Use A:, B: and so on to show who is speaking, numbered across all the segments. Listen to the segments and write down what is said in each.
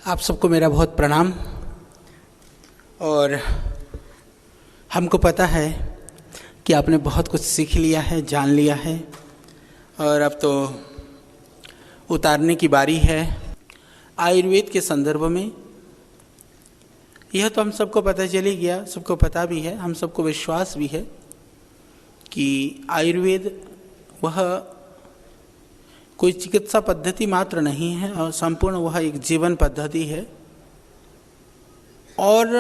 A: आप सबको मेरा बहुत प्रणाम। और हमको पता है कि आपने बहुत कुछ सीख लिया है, जान लिया है, और अब तो उतारने की बारी है आयुर्वेद के संदर्भ में। यह तो हम सबको पता चल ही गया, सबको पता भी है, हम सबको विश्वास भी है कि आयुर्वेद वह कोई चिकित्सा पद्धति मात्र नहीं है और संपूर्ण वह एक जीवन पद्धति है। और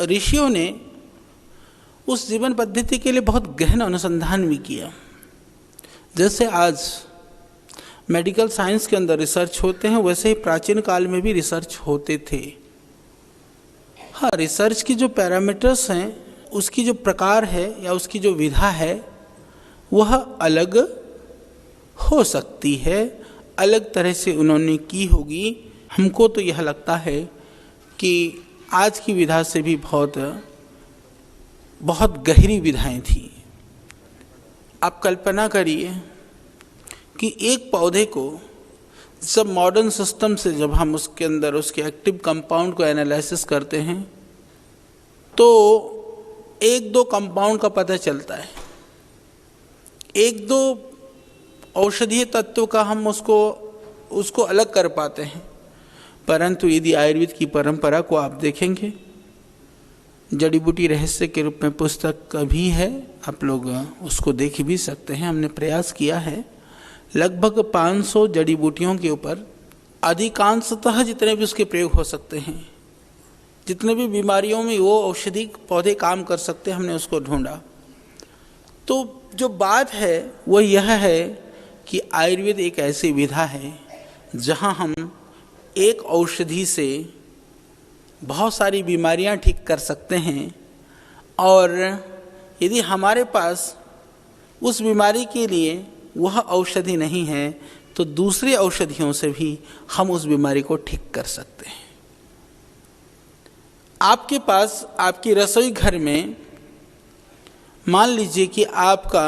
A: ऋषियों ने उस जीवन पद्धति के लिए बहुत गहन अनुसंधान भी किया। जैसे आज मेडिकल साइंस के अंदर रिसर्च होते हैं, वैसे ही प्राचीन काल में भी रिसर्च होते थे। हाँ, रिसर्च की जो पैरामीटर्स हैं, उसकी जो प्रकार है या उसकी जो विधा है वह अलग हो सकती है, अलग तरह से उन्होंने की होगी। हमको तो यह लगता है कि आज की विधा से भी बहुत गहरी विधाएं थी। आप कल्पना करिए कि एक पौधे को जब मॉडर्न सिस्टम से जब हम उसके अंदर उसके एक्टिव कंपाउंड को एनालिसिस करते हैं तो एक दो कंपाउंड का पता चलता है, एक दो औषधीय तत्व का हम उसको अलग कर पाते हैं। परंतु यदि आयुर्वेद की परंपरा को आप देखेंगे, जड़ी बूटी रहस्य के रूप में पुस्तक भी है, आप लोग उसको देख भी सकते हैं। हमने प्रयास किया है लगभग 500 जड़ी बूटियों के ऊपर, अधिकांशतः जितने भी उसके प्रयोग हो सकते हैं, जितने भी बीमारियों में वो औषधि पौधे काम कर सकते हैं, हमने उसको ढूंढा। तो जो बात है वो यह है कि आयुर्वेद एक ऐसी विधा है जहाँ हम एक औषधि से बहुत सारी बीमारियां ठीक कर सकते हैं। और यदि हमारे पास उस बीमारी के लिए वह औषधि नहीं है तो दूसरी औषधियों से भी हम उस बीमारी को ठीक कर सकते हैं। आपके पास आपकी रसोई घर में मान लीजिए कि आपका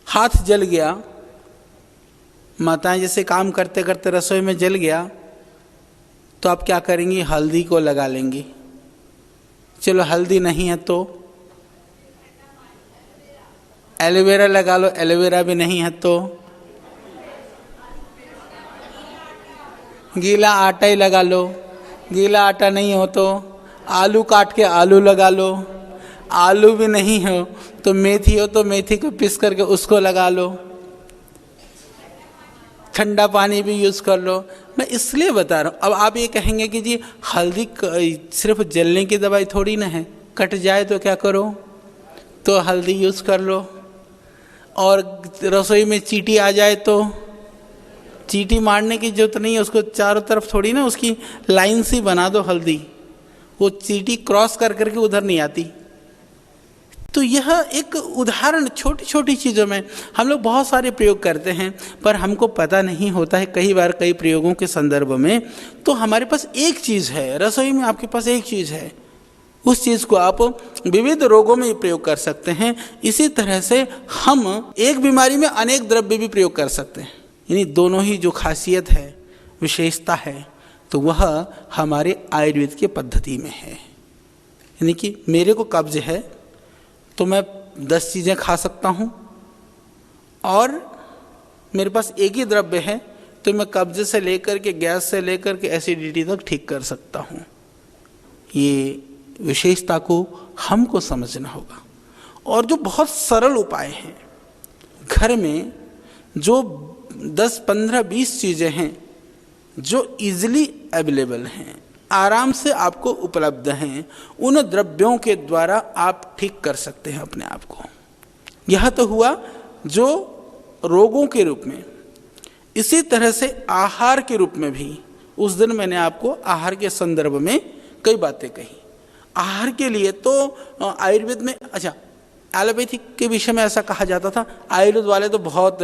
A: हाथ जल गया, माताएं जैसे काम करते करते रसोई में जल गया, तो आप क्या करेंगी? हल्दी को लगा लेंगी। चलो हल्दी नहीं है तो एलोवेरा लगा लो, एलोवेरा भी नहीं है तो गीला आटा ही लगा लो, गीला आटा नहीं हो तो आलू काट के आलू लगा लो, आलू भी नहीं हो तो मेथी हो तो मेथी को पीस करके उसको लगा लो, ठंडा पानी भी यूज़ कर लो। मैं इसलिए बता रहा हूँ। अब आप ये कहेंगे कि जी हल्दी सिर्फ जलने की दवाई थोड़ी ना है, कट जाए तो क्या करो? तो हल्दी यूज़ कर लो। और रसोई में चींटी आ जाए तो चींटी मारने की जरूरत नहीं है, उसको चारों तरफ थोड़ी ना उसकी लाइन सी बना दो हल्दी, वो चींटी क्रॉस कर करके उधर नहीं आती। तो यह एक उदाहरण, छोटी छोटी चीज़ों में हम लोग बहुत सारे प्रयोग करते हैं पर हमको पता नहीं होता है कई बार कई प्रयोगों के संदर्भ में। तो हमारे पास एक चीज़ है, रसोई में आपके पास एक चीज़ है, उस चीज़ को आप विविध रोगों में प्रयोग कर सकते हैं। इसी तरह से हम एक बीमारी में अनेक द्रव्य भी प्रयोग कर सकते हैं। यानी दोनों ही जो खासियत है, विशेषता है, तो वह हमारे आयुर्वेद के पद्धति में है। यानी कि मेरे को कब्ज है तो मैं 10 चीज़ें खा सकता हूँ, और मेरे पास एक ही द्रव्य है तो मैं कब्ज से लेकर के, गैस से लेकर के एसिडिटी तक ठीक कर सकता हूँ। ये विशेषता को हमको समझना होगा। और जो बहुत सरल उपाय हैं, घर में जो 10, 15, 20 चीज़ें हैं जो इजीली अवेलेबल हैं, आराम से आपको उपलब्ध हैं, उन द्रव्यों के द्वारा आप ठीक कर सकते हैं अपने आप को। यह तो हुआ जो रोगों के रूप में। इसी तरह से आहार के रूप में भी उस दिन मैंने आपको आहार के संदर्भ में कई बातें कही। आहार के लिए तो आयुर्वेद में, अच्छा एलोपैथिक के विषय में ऐसा कहा जाता था, आयुर्वेद वाले तो बहुत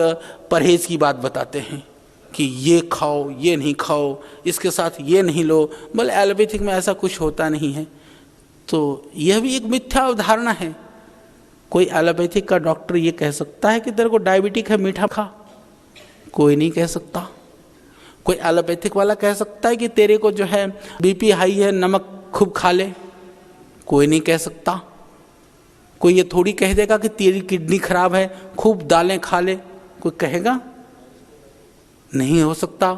A: परहेज की बात बताते हैं कि ये खाओ, ये नहीं खाओ, इसके साथ ये नहीं लो। बोले एलोपैथिक में ऐसा कुछ होता नहीं है। तो यह भी एक मिथ्या अवधारणा है। कोई एलोपैथिक का डॉक्टर ये कह सकता है कि तेरे को डायबिटिक है, मीठा खा? कोई नहीं कह सकता। कोई एलोपैथिक वाला कह सकता है कि तेरे को जो है बीपी हाई है, नमक खूब खा ले? कोई नहीं कह सकता। कोई ये थोड़ी कह देगा कि तेरी किडनी खराब है, खूब दालें खा ले, कोई कहेगा? नहीं हो सकता।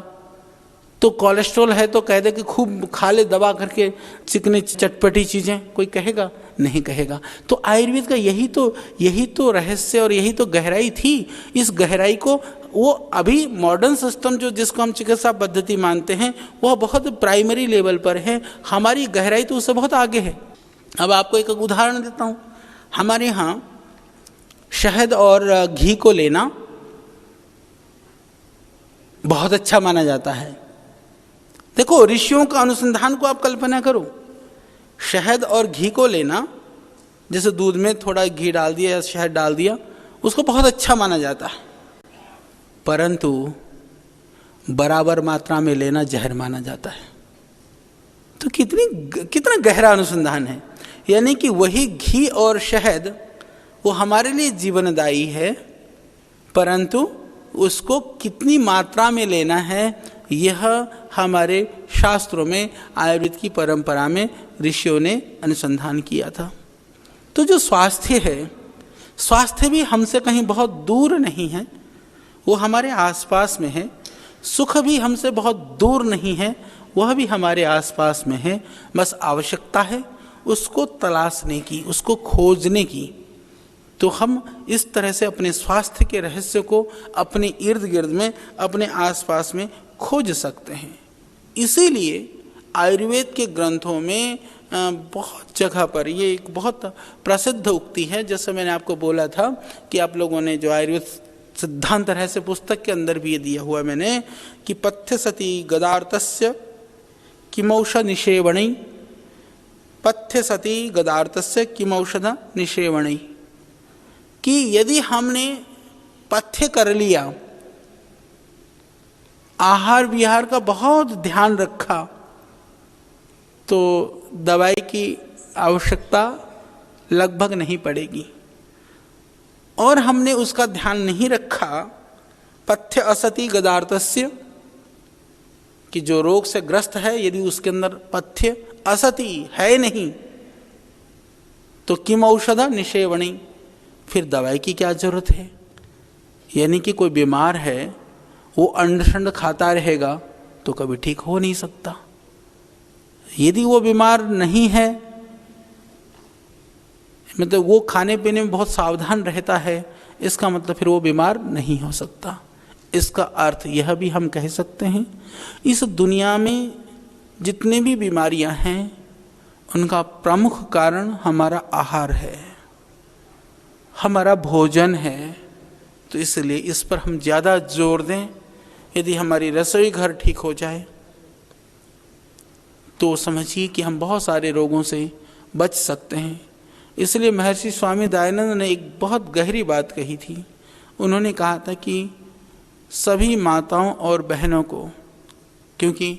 A: तो कोलेस्ट्रॉल है तो कह दे कि खूब खा ले दबा करके चिकनी चटपटी चीज़ें, कोई कहेगा? नहीं कहेगा। तो आयुर्वेद का यही तो रहस्य और यही तो गहराई थी। इस गहराई को वो अभी मॉडर्न सिस्टम जो जिसको हम चिकित्सा पद्धति मानते हैं वह बहुत प्राइमरी लेवल पर है, हमारी गहराई तो उससे बहुत आगे है। अब आपको एक उदाहरण देता हूँ। हमारे यहाँ शहद और घी को लेना बहुत अच्छा माना जाता है। देखो, ऋषियों का अनुसंधान को आप कल्पना करो, शहद और घी को लेना, जैसे दूध में थोड़ा घी डाल दिया या शहद डाल दिया, उसको बहुत अच्छा माना जाता है, परंतु बराबर मात्रा में लेना जहर माना जाता है। तो कितना गहरा अनुसंधान है। यानी कि वही घी और शहद वो हमारे लिए जीवनदायी है, परंतु उसको कितनी मात्रा में लेना है यह हमारे शास्त्रों में, आयुर्वेद की परंपरा में ऋषियों ने अनुसंधान किया था। तो जो स्वास्थ्य है, स्वास्थ्य भी हमसे कहीं बहुत दूर नहीं है, वो हमारे आसपास में है। सुख भी हमसे बहुत दूर नहीं है, वह भी हमारे आसपास में है। बस आवश्यकता है उसको तलाशने की, उसको खोजने की। तो हम इस तरह से अपने स्वास्थ्य के रहस्य को अपने इर्द गिर्द में, अपने आसपास में खोज सकते हैं। इसीलिए आयुर्वेद के ग्रंथों में बहुत जगह पर ये एक बहुत प्रसिद्ध उक्ति है। जैसे मैंने आपको बोला था कि आप लोगों ने जो आयुर्वेद सिद्धांत रहस्य पुस्तक के अंदर भी ये दिया हुआ मैंने कि पथ्य सती गदार्थस्य किमौषध निषेवणी, पथ्य सती गदार्थस्य किमौषध निषेवणी, कि यदि हमने पथ्य कर लिया, आहार विहार का बहुत ध्यान रखा, तो दवाई की आवश्यकता लगभग नहीं पड़ेगी। और हमने उसका ध्यान नहीं रखा, पथ्य असति गदार्थस्य, कि जो रोग से ग्रस्त है यदि उसके अंदर पथ्य असति है नहीं, तो किम औषध निषेवणी, फिर दवाई की क्या जरूरत है। यानी कि कोई बीमार है, वो अंड शंड खाता रहेगा तो कभी ठीक हो नहीं सकता। यदि वो बीमार नहीं है, मतलब वो खाने पीने में बहुत सावधान रहता है, इसका मतलब फिर वो बीमार नहीं हो सकता। इसका अर्थ यह भी हम कह सकते हैं, इस दुनिया में जितने भी बीमारियां हैं उनका प्रमुख कारण हमारा आहार है, हमारा भोजन है। तो इसलिए इस पर हम ज़्यादा जोर दें। यदि हमारी रसोई घर ठीक हो जाए तो समझिए कि हम बहुत सारे रोगों से बच सकते हैं। इसलिए महर्षि स्वामी दयानंद ने एक बहुत गहरी बात कही थी। उन्होंने कहा था कि सभी माताओं और बहनों को, क्योंकि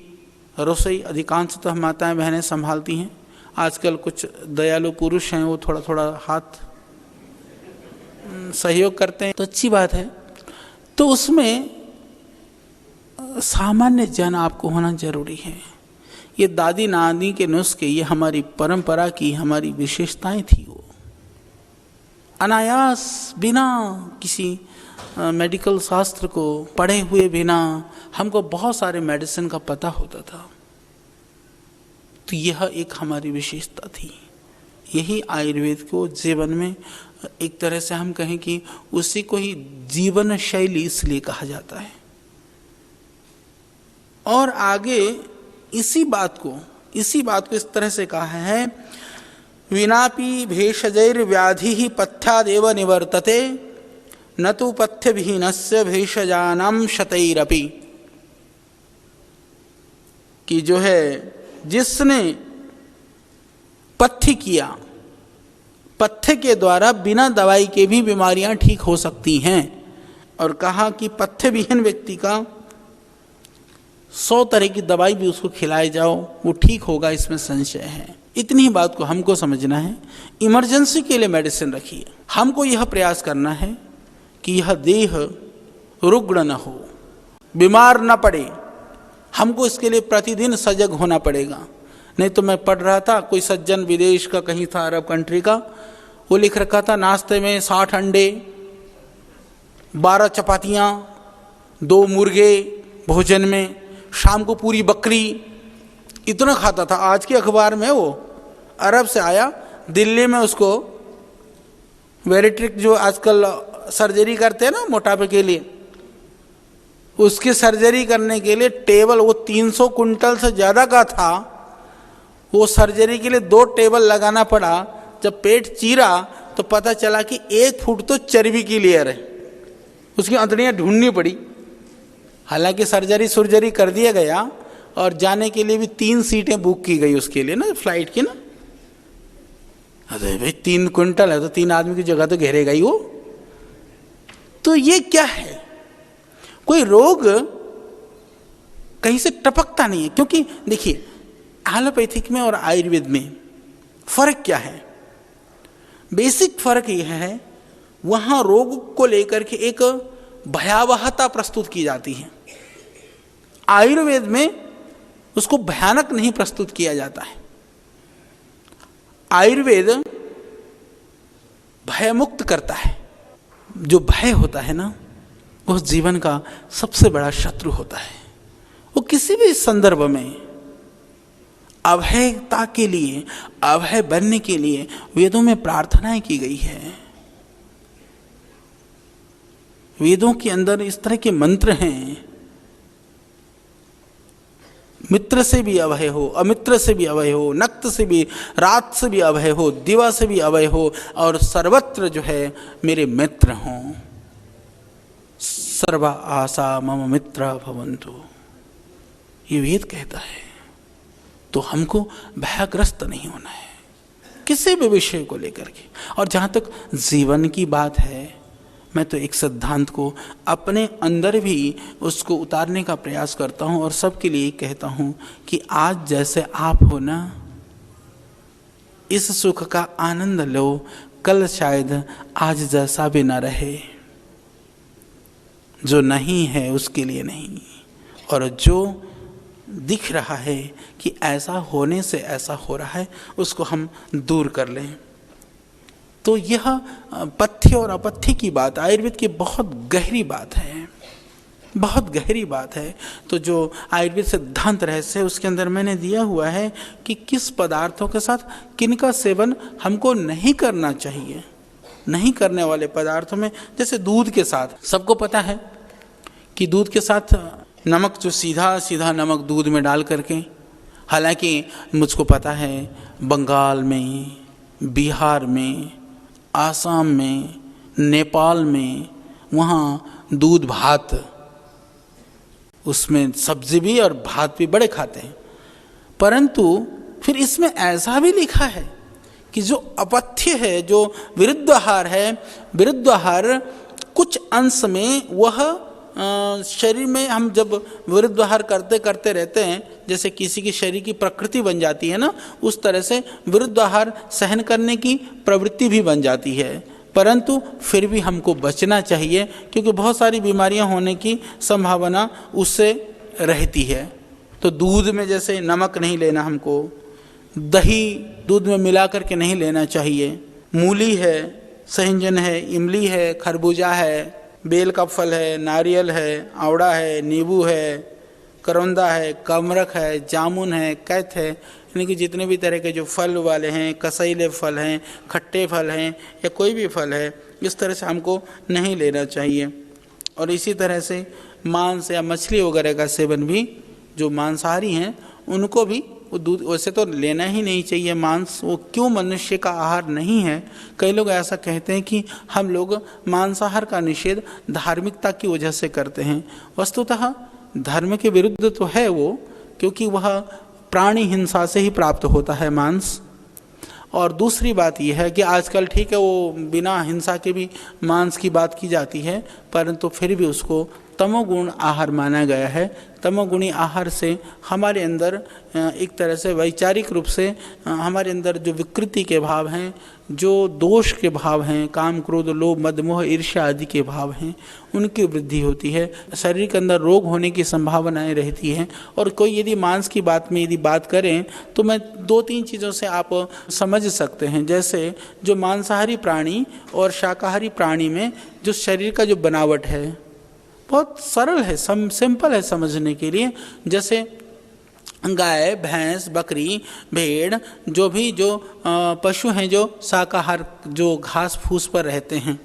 A: रसोई अधिकांशतः माताएं बहनें संभालती हैं, आजकल कुछ दयालु पुरुष हैं वो थोड़ा थोड़ा हाथ सहयोग करते हैं तो अच्छी बात है। तो उसमें सामान्य ज्ञान आपको होना जरूरी है। ये दादी नानी के नुस्खे, ये हमारी परंपरा की हमारी विशेषताएं थी। वो अनायास बिना किसी मेडिकल शास्त्र को पढ़े हुए बिना हमको बहुत सारे मेडिसिन का पता होता था। तो यह एक हमारी विशेषता थी। यही आयुर्वेद को जीवन में एक तरह से हम कहें कि उसी को ही जीवन शैली इसलिए कहा जाता है। और आगे इसी बात को इस तरह से कहा है, विनापि भेषजैर व्याधि ही पथ्यादेव निवर्तते, न तो पथ्य विहीनस्य भेषजानाम शतैरपि, कि जो है जिसने पथ्य किया, पथ्य के द्वारा बिना दवाई के भी बीमारियां ठीक हो सकती हैं। और कहा कि पथ्य विहीन व्यक्ति का 100 तरह की दवाई भी उसको खिलाए जाओ वो ठीक होगा, इसमें संशय है। इतनी ही बात को हमको समझना है। इमरजेंसी के लिए मेडिसिन रखिए। हमको यह प्रयास करना है कि यह देह रुग्ण न हो, बीमार न पड़े, हमको इसके लिए प्रतिदिन सजग होना पड़ेगा। नहीं तो मैं पढ़ रहा था, कोई सज्जन विदेश का कहीं था, अरब कंट्री का, वो लिख रखा था नाश्ते में 60 अंडे, 12 चपातियाँ, 2 मुर्गे भोजन में, शाम को पूरी बकरी, इतना खाता था। आज के अखबार में वो अरब से आया, दिल्ली में उसको वेरिट्रिक जो आजकल सर्जरी करते हैं ना मोटापे के लिए, उसकी सर्जरी करने के लिए टेबल, वो 300 कुंटल से ज़्यादा का था, वो सर्जरी के लिए 2 टेबल लगाना पड़ा। जब पेट चीरा तो पता चला कि 1 फुट तो चर्बी की लेयर है, उसकी अंतड़ियाँ ढूंढनी पड़ी। हालांकि सर्जरी कर दिया गया और जाने के लिए भी 3 सीटें बुक की गई उसके लिए ना, फ्लाइट की ना। अरे भाई 3 कुंटल है तो 3 आदमी की जगह तो घेरेगा ही वो। तो ये क्या है, कोई रोग कहीं से टपकता नहीं है। क्योंकि देखिए एलोपैथिक में और आयुर्वेद में फर्क क्या है, बेसिक फर्क यह है, वहां रोग को लेकर के एक भयावहता प्रस्तुत की जाती है, आयुर्वेद में उसको भयानक नहीं प्रस्तुत किया जाता है। आयुर्वेद भयमुक्त करता है। जो भय होता है ना, वो जीवन का सबसे बड़ा शत्रु होता है। वो किसी भी संदर्भ में अभयता के लिए, अभय बनने के लिए वेदों में प्रार्थनाएं की गई है। वेदों के अंदर इस तरह के मंत्र हैं, मित्र से भी अभय हो, अमित्र से भी अभय हो, नक्त से भी, रात से भी अभय हो, दिवा से भी अभय हो, और सर्वत्र जो है मेरे मित्र हों। सर्व आशा मम मित्र भवन्तु, ये वेद कहता है। तो हमको भयग्रस्त नहीं होना है किसी भी विषय को लेकर के। और जहाँ तक जीवन की बात है, मैं तो एक सिद्धांत को अपने अंदर भी उसको उतारने का प्रयास करता हूँ और सबके लिए कहता हूँ कि आज जैसे आप हो ना, इस सुख का आनंद लो, कल शायद आज जैसा भी ना रहे। जो नहीं है उसके लिए नहीं, और जो दिख रहा है कि ऐसा होने से ऐसा हो रहा है, उसको हम दूर कर लें। तो यह पथ्य और अपथ्य की बात आयुर्वेद की बहुत गहरी बात है, बहुत गहरी बात है। तो जो आयुर्वेद सिद्धांत रहस्य है उसके अंदर मैंने दिया हुआ है कि किस पदार्थों के साथ किनका सेवन हमको नहीं करना चाहिए। नहीं करने वाले पदार्थों में जैसे दूध के साथ, सबको पता है कि दूध के साथ नमक, जो सीधा सीधा नमक दूध में डाल करके, हालांकि मुझको पता है बंगाल में, बिहार में, आसाम में, नेपाल में, वहाँ दूध भात, उसमें सब्जी भी और भात भी बड़े खाते हैं। परंतु फिर इसमें ऐसा भी लिखा है कि जो अपथ्य है, जो विरुद्ध आहार है, विरुद्ध आहार कुछ अंश में वह शरीर में हम जब विरुद्ध आहार करते करते रहते हैं, जैसे किसी की शरीर की प्रकृति बन जाती है ना, उस तरह से विरुद्ध आहार सहन करने की प्रवृत्ति भी बन जाती है। परंतु फिर भी हमको बचना चाहिए, क्योंकि बहुत सारी बीमारियां होने की संभावना उससे रहती है। तो दूध में जैसे नमक नहीं लेना हमको, दही दूध में मिला करके नहीं लेना चाहिए, मूली है, सहजन है, इमली है, खरबूजा है, बेल का फल है, नारियल है, आवड़ा है, नींबू है, करौंदा है, कमरख है, जामुन है, कैथ है, यानी कि जितने भी तरह के जो फल वाले हैं, कसैले फल हैं, खट्टे फल हैं, या कोई भी फल है, इस तरह से हमको नहीं लेना चाहिए। और इसी तरह से मांस या मछली वगैरह का सेवन भी, जो मांसाहारी हैं उनको भी वो दूध वैसे तो लेना ही नहीं चाहिए मांस, वो क्यों मनुष्य का आहार नहीं है। कई लोग ऐसा कहते हैं कि हम लोग मांसाहार का निषेध धार्मिकता की वजह से करते हैं। वस्तुतः धर्म के विरुद्ध तो है वो, क्योंकि वह प्राणी हिंसा से ही प्राप्त होता है मांस। और दूसरी बात यह है कि आजकल ठीक है वो बिना हिंसा के भी मांस की बात की जाती है, परंतु फिर भी उसको तमोगुण आहार माना गया है। तमोगुणी आहार से हमारे अंदर एक तरह से वैचारिक रूप से हमारे अंदर जो विकृति के भाव हैं, जो दोष के भाव हैं, काम क्रोध लोभ मद मोह ईर्ष्या आदि के भाव हैं, उनकी वृद्धि होती है। शरीर के अंदर रोग होने की संभावनाएं रहती हैं। और कोई यदि मांस की बात में यदि बात करें तो मैं 2-3 चीज़ों से आप समझ सकते हैं। जैसे जो मांसाहारी प्राणी और शाकाहारी प्राणी में जो शरीर का जो बनावट है बहुत सरल है, सिंपल है समझने के लिए। जैसे गाय भैंस बकरी भेड़ जो पशु हैं जो शाकाहार जो घास फूस पर रहते हैं,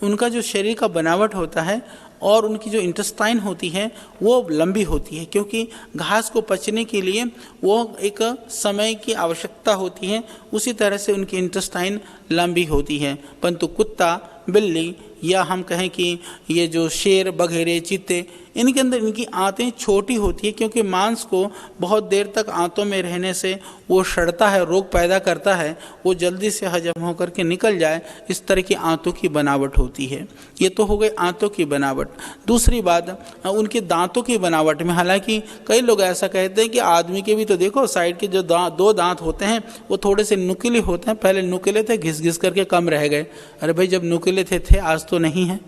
A: उनका जो शरीर का बनावट होता है और उनकी जो इंटेस्टाइन होती है वो लंबी होती है, क्योंकि घास को पचने के लिए वो एक समय की आवश्यकता होती है। उसी तरह से उनकी इंटेस्टाइन लंबी होती है। परंतु कुत्ता बिल्ली या हम कहें कि ये जो शेर बघेरे चीते, इनके अंदर इनकी आंतें छोटी होती है, क्योंकि मांस को बहुत देर तक आंतों में रहने से वो सड़ता है, रोग पैदा करता है, वो जल्दी से हजम होकर के निकल जाए, इस तरह की आंतों की बनावट होती है। ये तो हो गई आंतों की बनावट। दूसरी बात उनके दांतों की बनावट में, हालांकि कई लोग ऐसा कहते हैं कि आदमी के भी तो देखो साइड के जो 2 दांत होते हैं वो थोड़े से नुकीले होते हैं। पहले नुकीले थे, घिस घिस करके कम रह गए। अरे भाई, जब नुकीले थे आज तो नहीं है।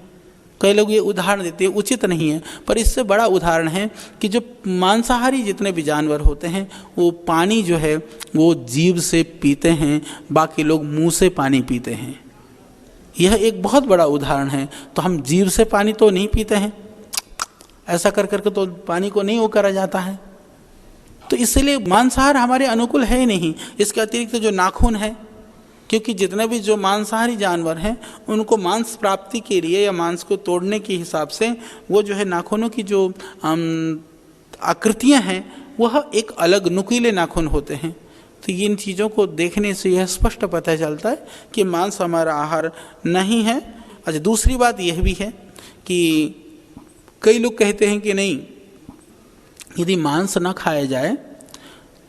A: कई लोग ये उदाहरण देते हैं, उचित नहीं है, पर इससे बड़ा उदाहरण है कि जो मांसाहारी जितने भी जानवर होते हैं वो पानी जो है वो जीभ से पीते हैं, बाकी लोग मुंह से पानी पीते हैं। यह एक बहुत बड़ा उदाहरण है। तो हम जीभ से पानी तो नहीं पीते हैं, ऐसा कर करके तो पानी को नहीं वो करा जाता है। तो इसलिए मांसाहार हमारे अनुकूल है ही नहीं। इसके अतिरिक्त जो नाखून है, क्योंकि जितने भी जो मांसाहारी जानवर हैं उनको मांस प्राप्ति के लिए या मांस को तोड़ने के हिसाब से वो जो है नाखूनों की जो आकृतियां हैं वह एक अलग नुकीले नाखून होते हैं। तो इन चीज़ों को देखने से यह स्पष्ट पता चलता है कि मांस हमारा आहार नहीं है। अच्छा, दूसरी बात यह भी है कि कई लोग कहते हैं कि नहीं, यदि मांस न खाया जाए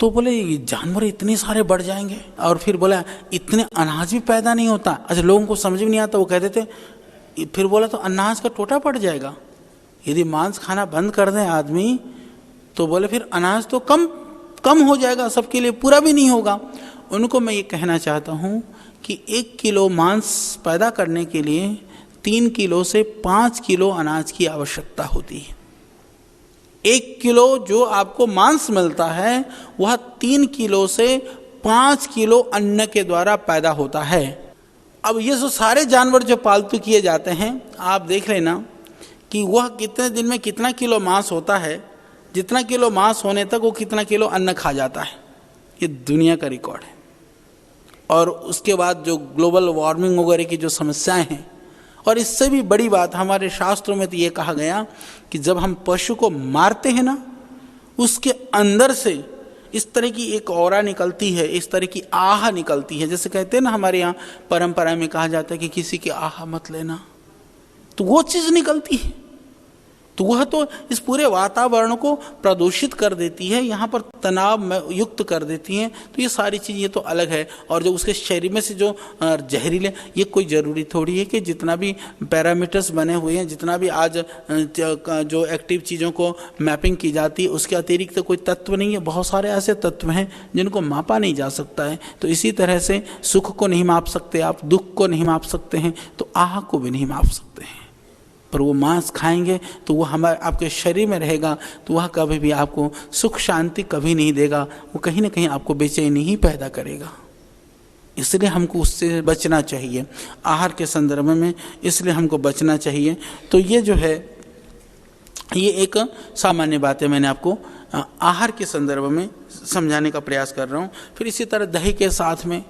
A: तो बोले ये जानवर इतने सारे बढ़ जाएंगे, और फिर बोला इतने अनाज भी पैदा नहीं होता। अच्छा, लोगों को समझ में नहीं आता, वो कहते थे। फिर बोला तो अनाज का टोटा पड़ जाएगा। यदि मांस खाना बंद कर दें आदमी तो बोले फिर अनाज तो कम हो जाएगा, सबके लिए पूरा भी नहीं होगा। उनको मैं ये कहना चाहता हूँ कि 1 किलो मांस पैदा करने के लिए 3 किलो से 5 किलो अनाज की आवश्यकता होती है। 1 किलो जो आपको मांस मिलता है वह 3 किलो से 5 किलो अन्न के द्वारा पैदा होता है। अब ये जो सारे जानवर जो पालतू किए जाते हैं, आप देख लेना कि वह कितने दिन में कितना किलो मांस होता है, जितना किलो मांस होने तक वो कितना किलो अन्न खा जाता है। ये दुनिया का रिकॉर्ड है। और उसके बाद जो ग्लोबल वार्मिंग वगैरह की जो समस्याएं हैं, और इससे भी बड़ी बात हमारे शास्त्रों में तो ये कहा गया कि जब हम पशु को मारते हैं ना, उसके अंदर से इस तरह की एक औरा निकलती है, इस तरह की आह निकलती है। जैसे कहते हैं ना, हमारे यहाँ परंपरा में कहा जाता है कि किसी की आह मत लेना, तो वो चीज़ निकलती है। तो वह तो इस पूरे वातावरण को प्रदूषित कर देती है, यहाँ पर तनाव में युक्त कर देती हैं। तो ये सारी चीज़ ये तो अलग है। और जो उसके शरीर में से जो जहरीले, ये कोई ज़रूरी थोड़ी है कि जितना भी पैरामीटर्स बने हुए हैं, जितना भी आज जो एक्टिव चीज़ों को मैपिंग की जाती है, उसके अतिरिक्त तो कोई तत्व नहीं है। बहुत सारे ऐसे तत्व हैं जिनको मापा नहीं जा सकता है। तो इसी तरह से सुख को नहीं माप सकते आप, दुख को नहीं माप सकते हैं, तो आह को भी नहीं माप सकते हैं। पर वो मांस खाएंगे तो वो हमारे आपके शरीर में रहेगा, तो वह कभी भी आपको सुख शांति कभी नहीं देगा, वो कहीं ना कहीं आपको बेचैनी ही पैदा करेगा। इसलिए हमको उससे बचना चाहिए, आहार के संदर्भ में इसलिए हमको बचना चाहिए। तो ये जो है ये एक सामान्य बात है, मैंने आपको आहार के संदर्भ में समझाने का प्रयास कर रहा हूँ। फिर इसी तरह दही के साथ में,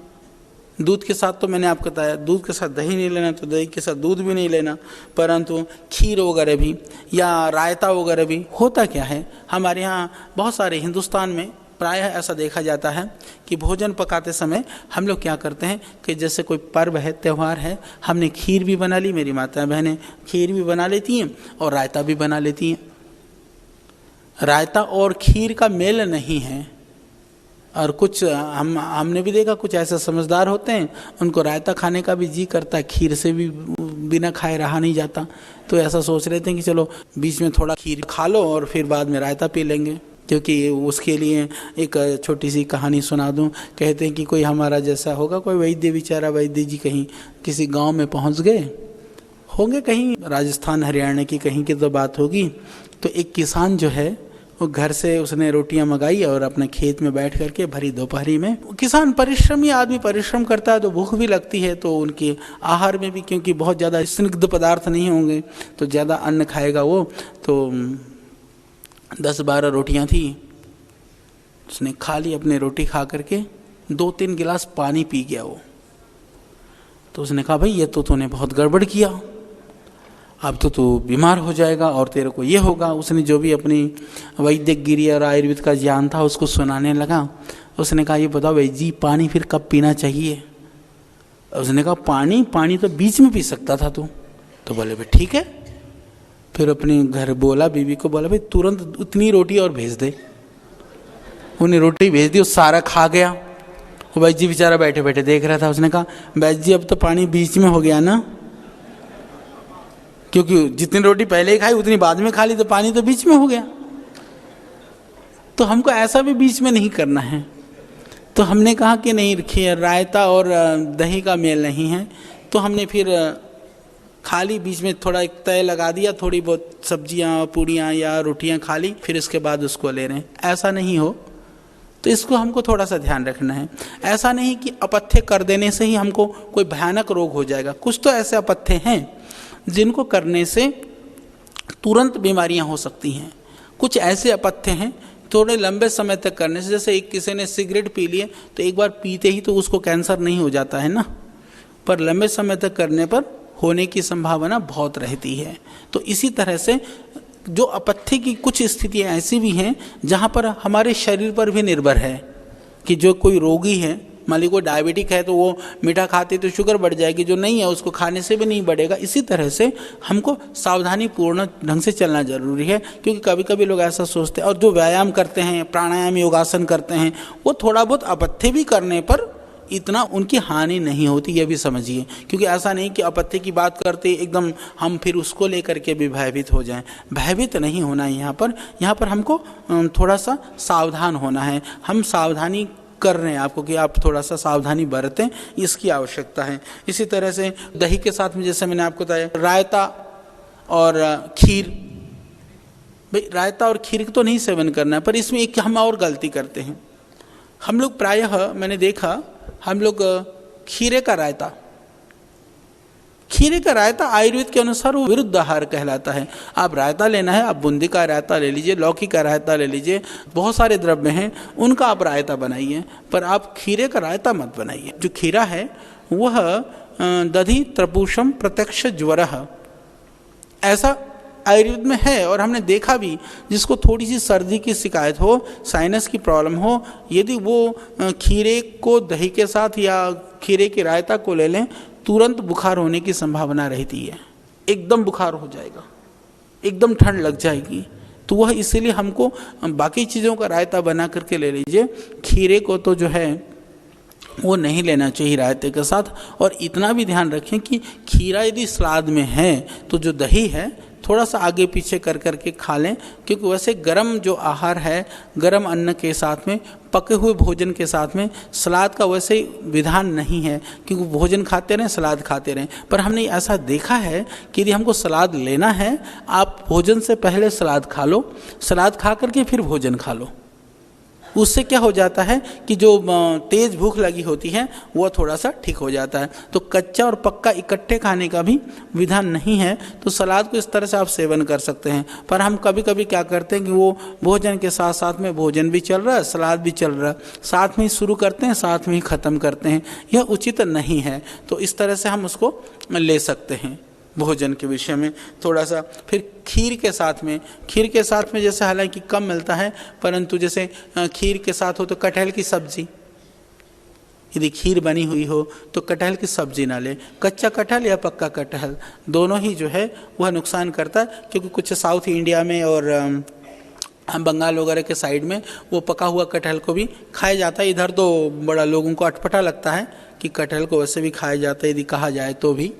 A: दूध के साथ तो मैंने आपको बताया, दूध के साथ दही नहीं लेना, तो दही के साथ दूध भी नहीं लेना। परंतु खीर वगैरह भी या रायता वगैरह भी, होता क्या है हमारे यहाँ बहुत सारे हिंदुस्तान में प्रायः ऐसा देखा जाता है कि भोजन पकाते समय हम लोग क्या करते हैं कि जैसे कोई पर्व है, त्यौहार है, हमने खीर भी बना ली, मेरी माता बहनें खीर भी बना लेती हैं और रायता भी बना लेती हैं। रायता और खीर का मेल नहीं है। और कुछ हमने भी देखा, कुछ ऐसे समझदार होते हैं, उनको रायता खाने का भी जी करता है, खीर से भी बिना खाए रहा नहीं जाता, तो ऐसा सोच रहे थे कि चलो बीच में थोड़ा खीर खा लो और फिर बाद में रायता पी लेंगे। क्योंकि उसके लिए एक छोटी सी कहानी सुना दूं। कहते हैं कि कोई हमारा जैसा होगा, कोई वैद्य, बेचारा वैद्य जी कहीं किसी गांव में पहुंच गए होंगे, कहीं राजस्थान हरियाणा की कहीं की तो बात होगी। तो एक किसान जो है वो घर से उसने रोटियां मंगाई और अपने खेत में बैठ करके भरी दोपहरी में, किसान परिश्रमी आदमी परिश्रम करता है तो भूख भी लगती है, तो उनके आहार में भी क्योंकि बहुत ज़्यादा स्निग्ध पदार्थ नहीं होंगे तो ज़्यादा अन्न खाएगा वो, तो 10-12 रोटियां थी, उसने खा ली। अपने रोटी खा करके 2-3 गिलास पानी पी गया वो। तो उसने कहा भाई ये तो तूने बहुत गड़बड़ किया, अब तो तू बीमार हो जाएगा और तेरे को ये होगा। उसने जो भी अपनी वैद्यगिरी और आयुर्वेद का ज्ञान था उसको सुनाने लगा। उसने कहा ये बताओ भाई जी, पानी फिर कब पीना चाहिए? उसने कहा पानी तो बीच में पी सकता था तू। तो बोले भाई ठीक है। फिर अपने घर बोला, बीवी को बोला भाई तुरंत उतनी रोटी और भेज दे। उन्हें रोटी भेज दी, वो सारा खा गया। वो वैद्य जी बेचारा बैठे बैठे देख रहा था। उसने कहा वैद्य जी अब तो पानी बीच में हो गया ना, क्योंकि जितनी रोटी पहले ही खाई उतनी बाद में खा ली, तो पानी तो बीच में हो गया। तो हमको ऐसा भी बीच में नहीं करना है। तो हमने कहा कि नहीं रखिए, रायता और दही का मेल नहीं है, तो हमने फिर खाली बीच में थोड़ा एक तय लगा दिया, थोड़ी बहुत सब्जियां पूड़ियाँ या रोटियां खा ली, फिर इसके बाद उसको ले रहे हैं। ऐसा नहीं हो, तो इसको हमको थोड़ा सा ध्यान रखना है। ऐसा नहीं कि अपथ्य कर देने से ही हमको कोई भयानक रोग हो जाएगा। कुछ तो ऐसे अपथ्य हैं जिनको करने से तुरंत बीमारियां हो सकती हैं। कुछ ऐसे अपथ्य हैं थोड़े लंबे समय तक करने से, जैसे एक किसी ने सिगरेट पी लिए तो एक बार पीते ही तो उसको कैंसर नहीं हो जाता है ना, पर लंबे समय तक करने पर होने की संभावना बहुत रहती है। तो इसी तरह से जो अपथ्य की कुछ स्थितियां ऐसी भी हैं जहां पर हमारे शरीर पर भी निर्भर है कि जो कोई रोगी है, मान लीजिए कोई डायबिटिक है तो वो मीठा खाते तो शुगर बढ़ जाएगी, जो नहीं है उसको खाने से भी नहीं बढ़ेगा। इसी तरह से हमको सावधानी पूर्ण ढंग से चलना जरूरी है, क्योंकि कभी कभी लोग ऐसा सोचते हैं। और जो व्यायाम करते हैं, प्राणायाम योगासन करते हैं, वो थोड़ा बहुत अपथ्य भी करने पर इतना उनकी हानि नहीं होती, ये भी समझिए। क्योंकि ऐसा नहीं कि अपथ्य की बात करते एकदम हम फिर उसको लेकर के भी भयभीत हो जाएं। भयभीत नहीं होना है यहाँ पर हमको थोड़ा सा सावधान होना है। हम सावधानी कर रहे हैं आपको कि आप थोड़ा सा सावधानी बरतें, इसकी आवश्यकता है। इसी तरह से दही के साथ में जैसे मैंने आपको बताया रायता और खीर, भाई रायता और खीर तो नहीं सेवन करना है, पर इसमें एक हम और गलती करते हैं। हम लोग प्रायः मैंने देखा हम लोग खीरे का रायता आयुर्वेद के अनुसार वो विरुद्ध आहार कहलाता है। आप रायता लेना है, आप बूंदी का रायता ले लीजिए, लौकी का रायता ले लीजिए, बहुत सारे द्रव्य हैं उनका आप रायता बनाइए, पर आप खीरे का रायता मत बनाइए। जो खीरा है वह दधि त्रपूषम प्रत्यक्ष ज्वरः ऐसा आयुर्वेद में है। और हमने देखा भी, जिसको थोड़ी सी सर्दी की शिकायत हो, साइनस की प्रॉब्लम हो, यदि वो खीरे को दही के साथ या खीरे के रायता को ले लें, तुरंत बुखार होने की संभावना रहती है। एकदम बुखार हो जाएगा, एकदम ठंड लग जाएगी। तो वह इसीलिए हमको बाकी चीज़ों का रायता बना करके ले लीजिए, खीरे को तो जो है वो नहीं लेना चाहिए रायते के साथ। और इतना भी ध्यान रखें कि खीरा यदि सलाद में है तो जो दही है थोड़ा सा आगे पीछे कर करके खा लें, क्योंकि वैसे गर्म जो आहार है, गर्म अन्न के साथ में, पके हुए भोजन के साथ में सलाद का वैसे विधान नहीं है, क्योंकि भोजन खाते रहें सलाद खाते रहें। पर हमने ऐसा देखा है कि यदि हमको सलाद लेना है, आप भोजन से पहले सलाद खा लो, सलाद खा करके फिर भोजन खा लो। उससे क्या हो जाता है कि जो तेज भूख लगी होती है वो थोड़ा सा ठीक हो जाता है। तो कच्चा और पक्का इकट्ठे खाने का भी विधान नहीं है, तो सलाद को इस तरह से आप सेवन कर सकते हैं। पर हम कभी कभी क्या करते हैं कि वो भोजन के साथ साथ में भोजन भी चल रहा है, सलाद भी चल रहा है, साथ में ही शुरू करते हैं, साथ में ही ख़त्म करते हैं। यह उचित नहीं है। तो इस तरह से हम उसको ले सकते हैं। भोजन के विषय में थोड़ा सा फिर खीर के साथ में जैसे हालांकि कम मिलता है, परंतु जैसे खीर के साथ हो तो कटहल की सब्जी, यदि खीर बनी हुई हो तो कटहल की सब्जी ना ले। कच्चा कटहल या पक्का कटहल दोनों ही जो है वह नुकसान करता है, क्योंकि कुछ साउथ इंडिया में और हम बंगाल वगैरह के साइड में वो पका हुआ कटहल को भी खाया जाता है। इधर तो बड़ा लोगों को अटपटा लगता है कि कटहल को वैसे भी खाया जाता है यदि कहा जाए तो भी,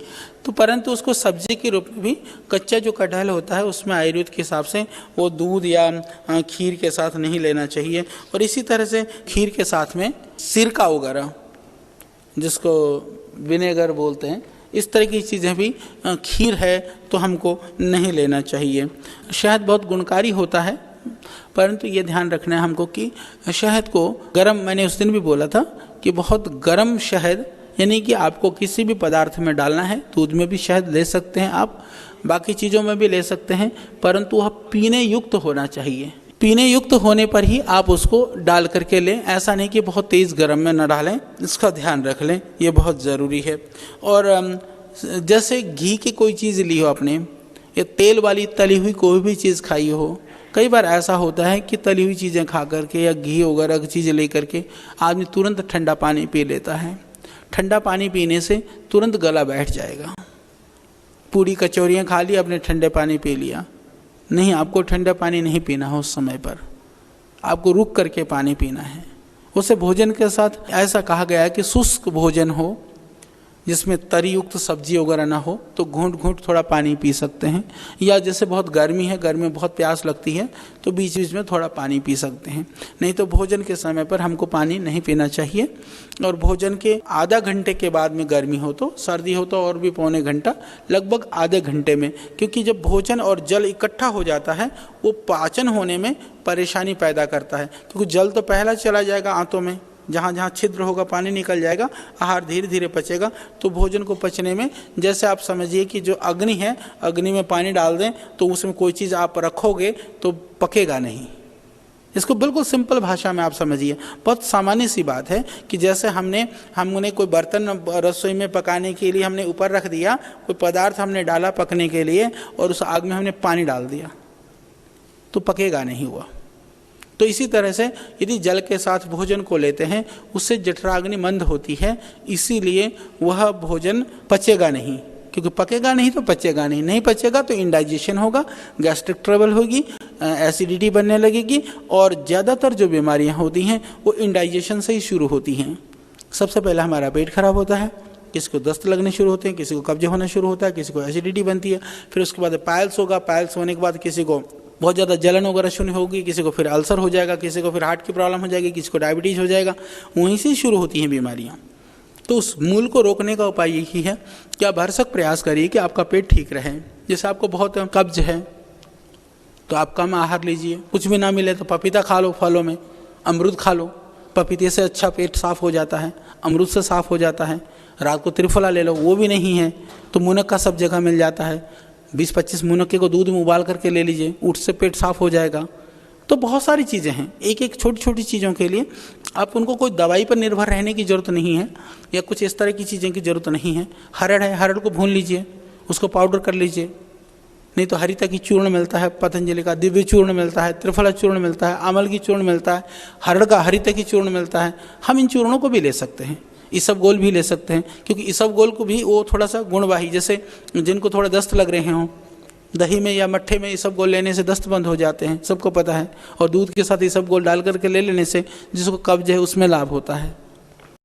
A: तो परंतु उसको सब्जी के रूप में भी, कच्चा जो कटहल होता है उसमें आयुर्वेद के हिसाब से वो दूध या खीर के साथ नहीं लेना चाहिए। और इसी तरह से खीर के साथ में सिरका वगैरह जिसको विनेगर बोलते हैं, इस तरह की चीज़ें भी, खीर है तो हमको नहीं लेना चाहिए। शहद बहुत गुणकारी होता है, परंतु ये ध्यान रखना है हमको कि शहद को गर्म, मैंने उस दिन भी बोला था कि बहुत गर्म शहद, यानी कि आपको किसी भी पदार्थ में डालना है, दूध में भी शहद ले सकते हैं आप, बाकी चीज़ों में भी ले सकते हैं, परंतु वह पीने युक्त होना चाहिए। पीने युक्त होने पर ही आप उसको डाल करके लें, ऐसा नहीं कि बहुत तेज़ गर्म में न डालें, इसका ध्यान रख लें, ये बहुत ज़रूरी है। और जैसे घी की कोई चीज़ ली हो आपने, या तेल वाली तली हुई कोई भी चीज़ खाई हो, कई बार ऐसा होता है कि तली हुई चीज़ें खा करके या घी वगैरह की चीज़ें ले करके आदमी तुरंत ठंडा पानी पी लेता है। ठंडा पानी पीने से तुरंत गला बैठ जाएगा। पूरी कचौरियाँ खा ली, आपने ठंडे पानी पी लिया, नहीं, आपको ठंडा पानी नहीं पीना है उस समय पर, आपको रुक करके पानी पीना है। उसे भोजन के साथ ऐसा कहा गया है कि शुष्क भोजन हो जिसमें तरी युक्त सब्जी वगैरह ना हो तो घूंट घूंट थोड़ा पानी पी सकते हैं, या जैसे बहुत गर्मी है, गर्मी में बहुत प्यास लगती है तो बीच बीच में थोड़ा पानी पी सकते हैं, नहीं तो भोजन के समय पर हमको पानी नहीं पीना चाहिए। और भोजन के आधा घंटे के बाद में गर्मी हो तो, सर्दी हो तो और भी पौने घंटा, लगभग आधे घंटे में, क्योंकि जब भोजन और जल इकट्ठा हो जाता है वो पाचन होने में परेशानी पैदा करता है, क्योंकि जल तो पहला चला जाएगा आंतों में, जहाँ जहाँ छिद्र होगा पानी निकल जाएगा, आहार धीरे धीरे पचेगा, तो भोजन को पचने में, जैसे आप समझिए कि जो अग्नि है, अग्नि में पानी डाल दें तो उसमें कोई चीज़ आप रखोगे तो पकेगा नहीं। इसको बिल्कुल सिंपल भाषा में आप समझिए, बहुत सामान्य सी बात है कि जैसे हमने कोई बर्तन रसोई में पकाने के लिए हमने ऊपर रख दिया, कोई पदार्थ हमने डाला पकने के लिए और उस आग में हमने पानी डाल दिया तो पकेगा नहीं हुआ। तो इसी तरह से यदि जल के साथ भोजन को लेते हैं उससे जठराग्नि मंद होती है, इसीलिए वह भोजन पचेगा नहीं, क्योंकि पकेगा नहीं तो पचेगा नहीं, नहीं पचेगा तो इंडाइजेशन होगा, गैस्ट्रिक ट्रबल होगी, एसिडिटी बनने लगेगी, और ज़्यादातर जो बीमारियां होती हैं वो इंडाइजेशन से ही शुरू होती हैं। सबसे पहले हमारा पेट खराब होता है, किसी को दस्त लगने शुरू होते हैं, किसी को कब्ज होना शुरू होता है, किसी को एसिडिटी बनती है, फिर उसके बाद पाइल्स होगा, पाइल्स होने के बाद किसी को बहुत ज़्यादा जलन वगैरह शुरू होगी, किसी को फिर अल्सर हो जाएगा, किसी को फिर हार्ट की प्रॉब्लम हो जाएगी, किसी को डायबिटीज़ हो जाएगा, वहीं से शुरू होती हैं बीमारियाँ। तो उस मूल को रोकने का उपाय यही है कि आप भरसक प्रयास करिए कि आपका पेट ठीक रहे। जैसे आपको बहुत कब्ज है तो आप कम आहार लीजिए, कुछ भी ना मिले तो पपीता खा लो, फलों में अमरूद खा लो, पपीते से अच्छा पेट साफ़ हो जाता है, अमरूद से साफ़ हो जाता है। रात को त्रिफला ले लो, वो भी नहीं है तो मुनक्का सब जगह मिल जाता है, 20-25 मुनक्के को दूध में उबाल करके ले लीजिए, उससे पेट साफ़ हो जाएगा। तो बहुत सारी चीज़ें हैं, एक एक छोटी छोटी चीज़ों के लिए आप उनको कोई दवाई पर निर्भर रहने की ज़रूरत नहीं है, या कुछ इस तरह की चीज़ें की ज़रूरत नहीं है। हरड़ है, हरड़ को भून लीजिए, उसको पाउडर कर लीजिए, नहीं तो हरिता की चूर्ण मिलता है, पतंजलि का दिव्य चूर्ण मिलता है, त्रिफला चूर्ण मिलता है, अमल की चूर्ण मिलता है, हरड़ का हरिता की चूर्ण मिलता है। हम इन चूर्णों को भी ले सकते हैं, इसबगोल भी ले सकते हैं, क्योंकि इसबगोल को भी वो थोड़ा सा गुणवाही, जैसे जिनको थोड़ा दस्त लग रहे हों, दही में या मट्ठे में इसबगोल लेने से दस्त बंद हो जाते हैं, सबको पता है, और दूध के साथ इसबगोल डाल करके ले लेने से जिसको कब्ज है उसमें लाभ होता है।